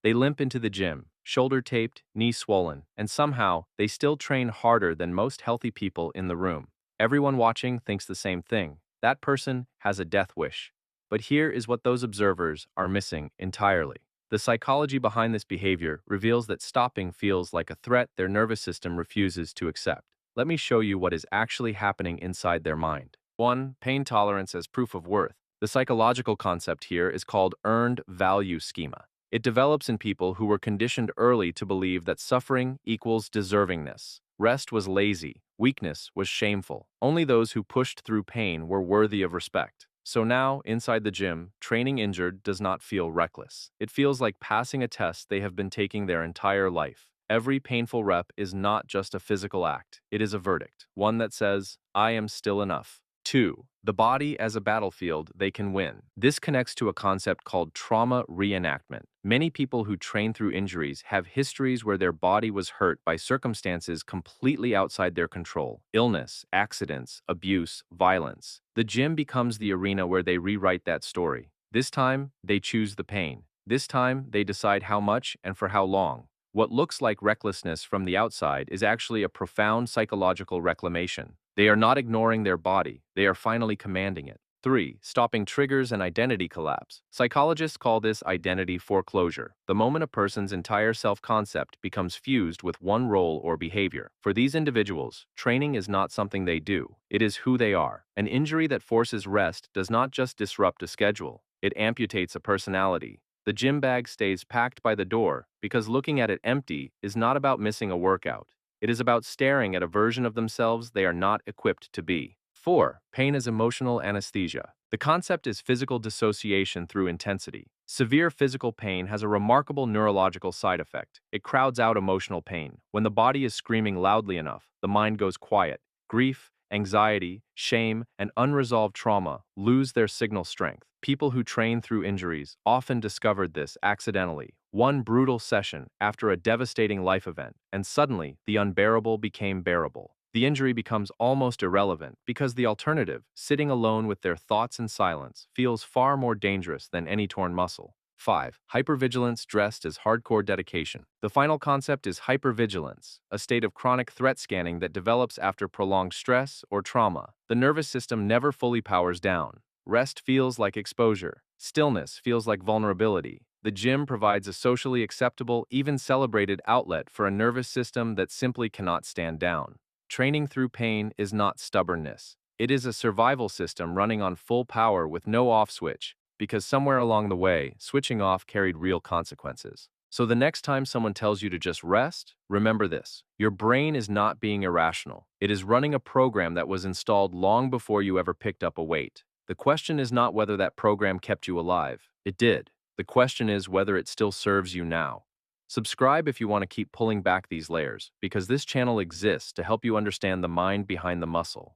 They limp into the gym, shoulder taped, knee swollen, and somehow they still train harder than most healthy people in the room. Everyone watching thinks the same thing. That person has a death wish. But here is what those observers are missing entirely. The psychology behind this behavior reveals that stopping feels like a threat their nervous system refuses to accept. Let me show you what is actually happening inside their mind. 1. Pain tolerance as proof of worth. The psychological concept here is called earned value schema. It develops in people who were conditioned early to believe that suffering equals deservingness. Rest was lazy, weakness was shameful. Only those who pushed through pain were worthy of respect. So now, inside the gym, training injured does not feel reckless. It feels like passing a test they have been taking their entire life. Every painful rep is not just a physical act, it is a verdict, one that says, I am still enough. 2. The body as a battlefield they can win. This connects to a concept called trauma reenactment. Many people who train through injuries have histories where their body was hurt by circumstances completely outside their control. Illness, accidents, abuse, violence. The gym becomes the arena where they rewrite that story. This time, they choose the pain. This time, they decide how much and for how long. What looks like recklessness from the outside is actually a profound psychological reclamation. They are not ignoring their body, they are finally commanding it. 3. Stopping triggers and identity collapse. Psychologists call this identity foreclosure, the moment a person's entire self-concept becomes fused with one role or behavior. For these individuals, training is not something they do, it is who they are. An injury that forces rest does not just disrupt a schedule, it amputates a personality. The gym bag stays packed by the door because looking at it empty is not about missing a workout. It is about staring at a version of themselves they are not equipped to be. 4. Pain as emotional anesthesia. The concept is physical dissociation through intensity. Severe physical pain has a remarkable neurological side effect. It crowds out emotional pain. When the body is screaming loudly enough, the mind goes quiet. Grief, anxiety, shame, and unresolved trauma lose their signal strength. People who train through injuries often discovered this accidentally. One brutal session after a devastating life event, and suddenly the unbearable became bearable. The injury becomes almost irrelevant because the alternative, sitting alone with their thoughts in silence, feels far more dangerous than any torn muscle. 5. Hypervigilance dressed as hardcore dedication. The final concept is hypervigilance, a state of chronic threat scanning that develops after prolonged stress or trauma. The nervous system never fully powers down. Rest feels like exposure. Stillness feels like vulnerability. The gym provides a socially acceptable, even celebrated outlet for a nervous system that simply cannot stand down. Training through pain is not stubbornness. It is a survival system running on full power with no off switch, because somewhere along the way, switching off carried real consequences. So the next time someone tells you to just rest, remember this. Your brain is not being irrational. It is running a program that was installed long before you ever picked up a weight. The question is not whether that program kept you alive. It did. The question is whether it still serves you now. Subscribe if you want to keep pulling back these layers, because this channel exists to help you understand the mind behind the muscle.